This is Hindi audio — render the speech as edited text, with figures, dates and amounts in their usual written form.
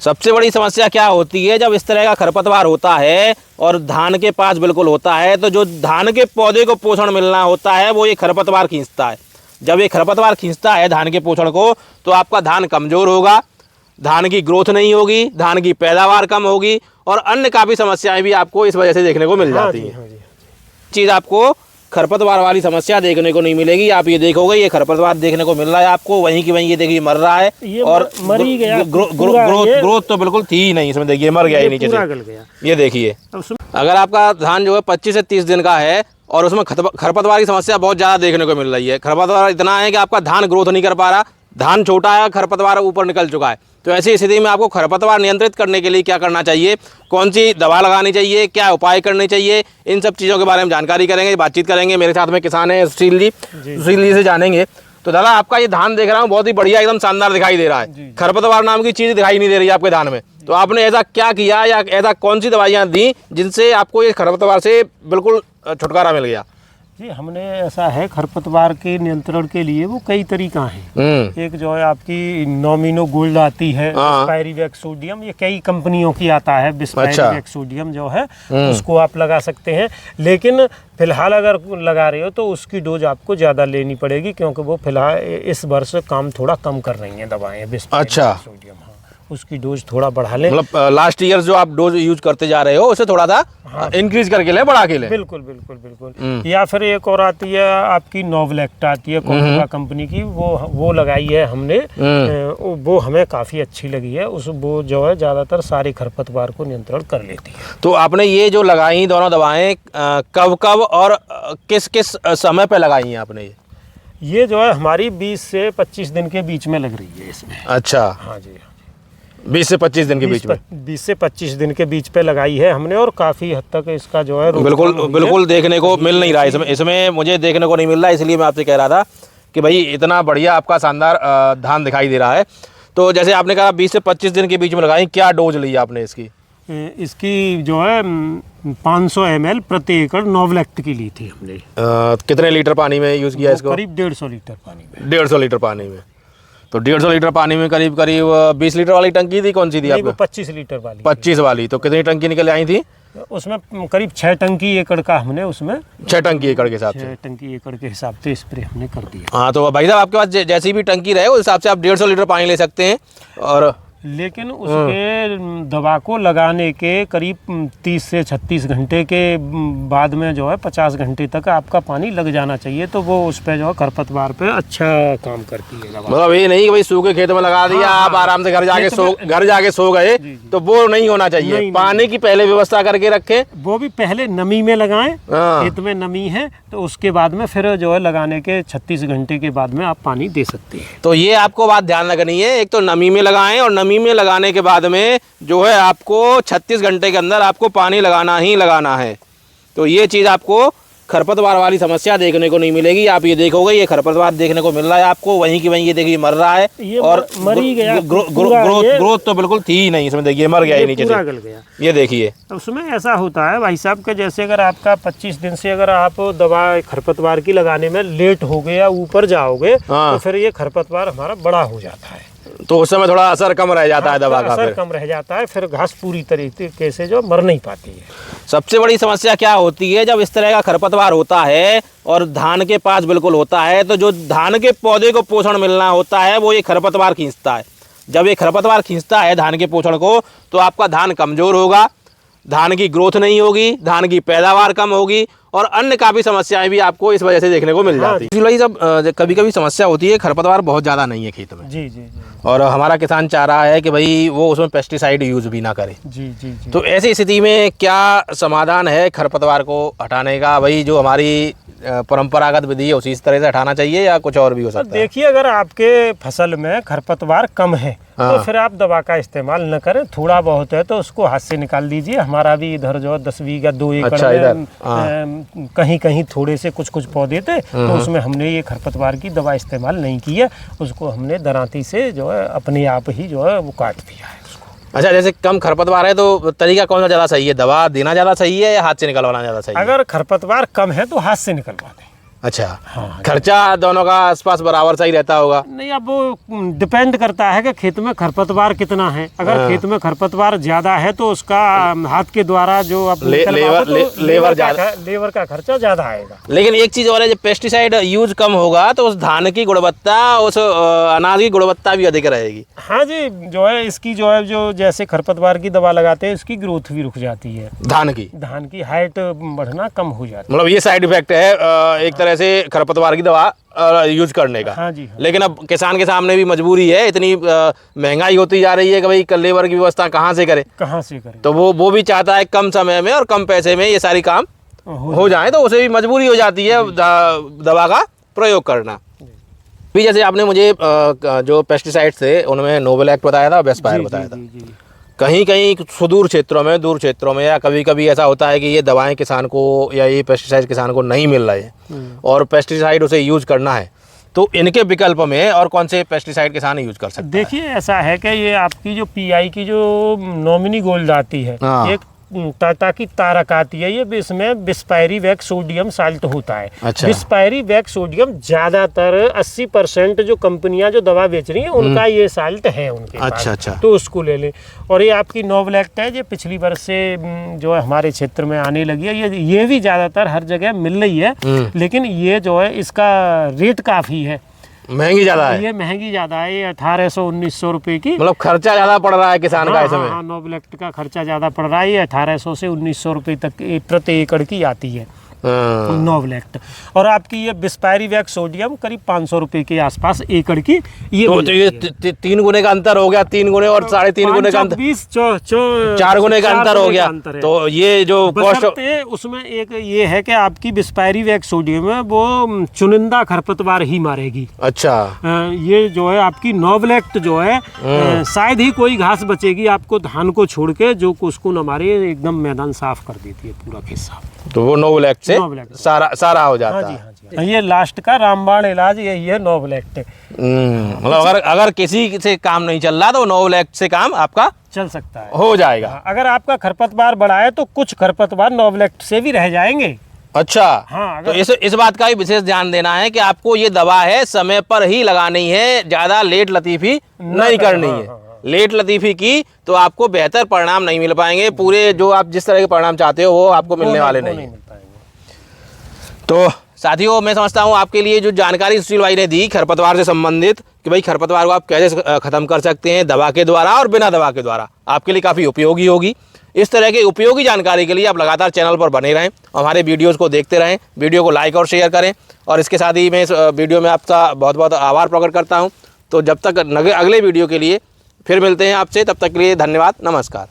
सबसे बड़ी समस्या क्या होती है, जब इस तरह का खरपतवार होता है और धान के पास बिल्कुल होता है, तो जो धान के पौधे को पोषण मिलना होता है वो ये खरपतवार खींचता है। जब ये खरपतवार खींचता है धान के पोषण को, तो आपका धान कमज़ोर होगा, धान की ग्रोथ नहीं होगी, धान की पैदावार कम होगी और अन्य काफ़ी समस्याएं भी आपको इस वजह से देखने को मिल जाती हैं। चीज़ आपको खरपतवार वाली समस्या देखने को नहीं मिलेगी। आप ये देखोगे ये खरपतवार देखने को मिल रहा है आपको, वहीं की वहीं ये देखिए मर रहा है और मर ही गया। ग्रोथ तो बिल्कुल थी ही नहीं इसमें, देखिए मर गया ही नीचे से। ये देखिए अगर आपका धान जो है 25 से 30 दिन का है और उसमें खरपतवार की समस्या बहुत ज़्यादा देखने को मिल रही है। खरपतवार इतना है कि आपका धान ग्रोथ नहीं कर पा रहा, धान छोटा है, खरपतवार ऊपर निकल चुका है। तो ऐसी स्थिति में आपको खरपतवार नियंत्रित करने के लिए क्या करना चाहिए, कौन सी दवा लगानी चाहिए, क्या उपाय करने चाहिए, इन सब चीज़ों के बारे में जानकारी करेंगे, बातचीत करेंगे। मेरे साथ में किसान है सुशील जी से जानेंगे। तो दादा आपका ये धान देख रहा हूँ बहुत ही बढ़िया एकदम शानदार दिखाई दे रहा है, खरपतवार नाम की चीज़ दिखाई नहीं दे रही है आपके धान में। तो आपने ऐसा क्या किया या ऐसा कौन सी दवाइयाँ दी जिनसे आपको ये खरपतवार से बिल्कुल छुटकारा मिल गया? जी हमने ऐसा है खरपतवार के नियंत्रण के लिए वो कई तरीका हैं। एक जो है आपकी नॉमिनो गोल्ड आती है, बिस्पायरिवेक्स सोडियम, ये कई कंपनियों की आता है। बिस्पायरिवेक्स सोडियम जो है उसको आप लगा सकते हैं, लेकिन फिलहाल अगर लगा रहे हो तो उसकी डोज आपको ज़्यादा लेनी पड़ेगी, क्योंकि वो फिलहाल इस वर्ष काम थोड़ा कम कर रही हैं दवाएँ बिस्पायरिवेक्स सोडियम। उसकी डोज थोड़ा बढ़ा लें। मतलब लास्ट ईयर जो आप डोज यूज करते जा रहे हो उसे थोड़ा सा इंक्रीज करके ले, बढ़ा के ले। बिल्कुल बिल्कुल बिल्कुल। या फिर एक और आती है आपकी नोवलेक्ट आती है कोका कंपनी की, वो लगाई है हमने, वो हमें काफ़ी अच्छी लगी है। वो जो है ज़्यादातर सारे खरपतवार को नियंत्रण कर लेती है। तो आपने ये जो लगाई दोनों दवाएं कब कब और किस किस समय पे लगाई हैं आपने? ये जो है हमारी 20 से 25 दिन के बीच में लग रही है इसमें। अच्छा, हाँ जी, 20 से 25 दिन के बीच में 20 से 25 दिन के बीच पे लगाई है हमने, और काफ़ी हद तक इसका जो है बिल्कुल देखने को मिल नहीं रहा है इसमें मुझे देखने को नहीं मिल रहा है। इसलिए मैं आपसे कह रहा था कि भाई इतना बढ़िया आपका शानदार धान दिखाई दे रहा है। तो जैसे आपने कहा 20 से 25 दिन के बीच में लगाई, क्या डोज ली आपने इसकी? इसकी जो है 500 ml प्रति एकड़ नोवलेक्ट की ली थी हमने। कितने लीटर पानी में यूज़ किया इसको? करीब 150 लीटर पानी में। 150 लीटर पानी में। तो 150 लीटर पानी में करीब 20 लीटर वाली टंकी थी, कौन सी थी आपको? 25 लीटर वाली। 25 वाली। तो कितनी टंकी निकल आई थी उसमें? करीब 6 टंकी एकड़ का हमने उसमें 6 टंकी एकड़ के हिसाब से 6 टंकी एकड़ के हिसाब से स्प्रे हमने कर दिया। हाँ, तो भाई साहब आपके पास जैसी भी टंकी रहे उस हिसाब से आप 150 लीटर पानी ले सकते हैं। और लेकिन उसके दवा को लगाने के करीब 30 से 36 घंटे के बाद में जो है 50 घंटे तक आपका पानी लग जाना चाहिए, तो वो उस पर जो है खरपतवार पे अच्छा काम करती है दवा। मतलब ये नहीं कि भाई सूखे खेत में लगा दिया आप आराम से घर जाके सो गए, तो वो नहीं होना चाहिए। पानी की पहले व्यवस्था करके रखें, वो भी पहले नमी में लगाएं। खेत में नमी है तो उसके बाद में फिर जो है लगाने के 36 घंटे के बाद में आप पानी दे सकते हैं। तो ये आपको बात ध्यान रखनी है, एक तो नमी में लगाएं और नमी में लगाने के बाद में जो है आपको 36 घंटे के अंदर आपको पानी लगाना ही लगाना है। तो ये चीज़ आपको खरपतवार वाली समस्या देखने को नहीं मिलेगी। आप ये देखोगे ये खरपतवार देखने को मिल रहा है आपको, वहीं की वहीं ये देखिए मर रहा है और मर ही गया। ग्रोथ तो बिल्कुल थी ही नहीं इसमें, देखिए मर गया ही नीचे से। गल गया। ये देखिए उसमें ऐसा होता है भाई साहब कि जैसे अगर आपका 25 दिन से अगर आप दवा खरपतवार की लगाने में लेट हो गए या ऊपर जाओगे तो फिर ये खरपतवार हमारा बड़ा हो जाता है, तो उस समय थोड़ा असर कम रह जाता है दवा का, असर कम रह जाता है, फिर घास पूरी तरीके से जो मर नहीं पाती है। सबसे बड़ी समस्या क्या होती है, जब इस तरह का खरपतवार होता है और धान के पास बिल्कुल होता है, तो जो धान के पौधे को पोषण मिलना होता है वो ये खरपतवार खींचता है। जब ये खरपतवार खींचता है धान के पोषण को, तो आपका धान कमज़ोर होगा, धान की ग्रोथ नहीं होगी, धान की पैदावार कम होगी और अन्य काफ़ी समस्याएं भी आपको इस वजह से देखने को मिल जाती है। भाई सब कभी कभी समस्या होती है खरपतवार बहुत ज़्यादा नहीं है खेत में। जी जी जी। और हमारा किसान चाह रहा है कि भाई वो उसमें पेस्टिसाइड यूज़ भी ना करे। जी जी जी। तो ऐसी स्थिति में क्या समाधान है खरपतवार को हटाने का? भाई जो हमारी परंपरागत विधि है उसी तरह से हटाना चाहिए या कुछ और भी हो सकता है? देखिए अगर आपके फसल में खरपतवार कम है तो फिर आप दवा का इस्तेमाल न करें, थोड़ा बहुत है तो उसको हाथ से निकाल दीजिए। हमारा भी इधर जो 10 बीघा 2 एकड़ में कहीं कहीं थोड़े से कुछ पौधे थे, तो उसमें हमने ये खरपतवार की दवा इस्तेमाल नहीं की है, उसको हमने दरांती से जो है अपने आप ही जो है वो काट दिया है उसको। अच्छा, जैसे कम खरपतवार है तो तरीका कौन सा ज़्यादा सही है, दवा देना ज़्यादा सही है या हाथ से निकलवाना ज़्यादा सही है? अगर खरपतवार कम है तो हाथ से निकलवा दें। अच्छा। हाँ। खर्चा दोनों का आसपास बराबर सा ही रहता होगा? नहीं, अब वो डिपेंड करता है कि खेत में खरपतवार कितना है। अगर खेत में खरपतवार ज्यादा है तो उसका हाथ के द्वारा जो आप लेबर का खर्चा ज्यादा आएगा। लेकिन एक चीज और है, जब पेस्टिसाइड यूज कम होगा तो उस धान की गुणवत्ता, उस अनाज की गुणवत्ता भी अधिक रहेगी। हाँ जी, जो है इसकी जो है जो जैसे खरपतवार की दवा लगाते हैं इसकी ग्रोथ भी रुक जाती है, धान की हाइट बढ़ना कम हो जाती है। मतलब ये साइड इफेक्ट है एक तरह से खरपतवार की दवा यूज करने का। हाँ जी, हाँ। लेकिन अब किसान के सामने भी मजबूरी है, इतनी महंगाई होती जा रही है कि भाई लेबर की व्यवस्था कहाँ से करे, तो वो भी चाहता है कम समय में और कम पैसे में ये सारी काम हो जाए, तो उसे भी मजबूरी हो जाती है दवा का प्रयोग करना। भी जैसे आपने मुझे जो पेस्टिसाइड्स थे उनमें नोवेल एक्ट बताया था, बेस्पायर बताया था। कहीं कहीं सुदूर क्षेत्रों में, दूर क्षेत्रों में, या कभी कभी ऐसा होता है कि ये दवाएं किसान को या ये पेस्टिसाइड किसान को नहीं मिल रहे हैं और पेस्टिसाइड उसे यूज करना है, तो इनके विकल्प में और कौन से पेस्टिसाइड किसान यूज कर सकते हैं? देखिए, ऐसा है कि ये आपकी जो पीआई की जो नॉमिनी गोल्ड आती है, एक टाटा की तारक आती है, ये इसमें बिस्पायरीवैक सोडियम साल्ट होता है। अच्छा। बिस्पायरीवैक सोडियम ज्यादातर 80% जो कंपनियां जो दवा बेच रही हैं उनका ये साल्ट है उनके पास। अच्छा। तो उसको ले लें। और ये आपकी नोवेल एक्ट है, ये पिछली वर्ष से जो है हमारे क्षेत्र में आने लगी है, ये भी ज्यादातर हर जगह मिल रही है, लेकिन ये जो है इसका रेट काफी है, महंगी ज्यादा है। ये महंगी ज्यादा है, ये 1800-1900 रुपए की, मतलब खर्चा ज्यादा पड़ रहा है किसान का इसमें। हाँ, नोवेल एक्ट का खर्चा ज्यादा पड़ रहा है, ये 1800 से 1900 रुपए तक प्रति एकड़ की आती है नोवेल एक्ट। और आपकी ये बिस्पायरीवैक सोडियम करीब 500 रुपए के आसपास एकड़ की ये तो ये 3 गुने का अंतर हो गया, 3 गुने और 3.5 गुने का अंतर, 4 गुने का अंतर हो गया। तो ये जो कॉस्ट, उसमें एक ये है कि आपकी बिस्पायरीवैक सोडियम है वो चुनिंदा खरपतवार ही मारेगी। अच्छा। ये जो है आपकी नोवेल एक्ट जो है शायद ही कोई घास बचेगी आपको धान को छोड़ के, जो उसको हमारे एकदम मैदान साफ कर देती है, पूरा खेत साफ। तो वो नोवेल एक्ट से सारा हो जाता है। हाँ जी। ये लास्ट का रामबाण इलाज यही है नोवेल एक्ट। मतलब अगर किसी से काम नहीं चल रहा तो नोवेल एक्ट से काम आपका चल सकता है, हो जाएगा। अगर आपका खरपतवार बढ़ा है तो कुछ खरपतवार नोवेल एक्ट से भी रह जाएंगे। अच्छा। हाँ, तो इस बात का भी विशेष ध्यान देना है कि आपको ये दवा है समय पर ही लगानी है, ज्यादा लेट लतीफी नहीं करनी है। लेट लतीफी की तो आपको बेहतर परिणाम नहीं मिल पाएंगे, पूरे जो आप जिस तरह के परिणाम चाहते हो वो आपको मिलने वाले नहीं। तो साथियों, मैं समझता हूँ आपके लिए जो जानकारी सुशील भाई ने दी खरपतवार से संबंधित, कि भाई खरपतवार को आप कैसे खत्म कर सकते हैं दवा के द्वारा और बिना दवा के द्वारा, आपके लिए काफ़ी उपयोगी होगी। इस तरह के उपयोगी जानकारी के लिए आप लगातार चैनल पर बने रहें, हमारे वीडियोज़ को देखते रहें, वीडियो को लाइक और शेयर करें। और इसके साथ ही मैं इस वीडियो में आपका बहुत बहुत आभार प्रकट करता हूँ। तो जब तक अगले वीडियो के लिए फिर मिलते हैं आपसे, तब तक के लिए धन्यवाद, नमस्कार।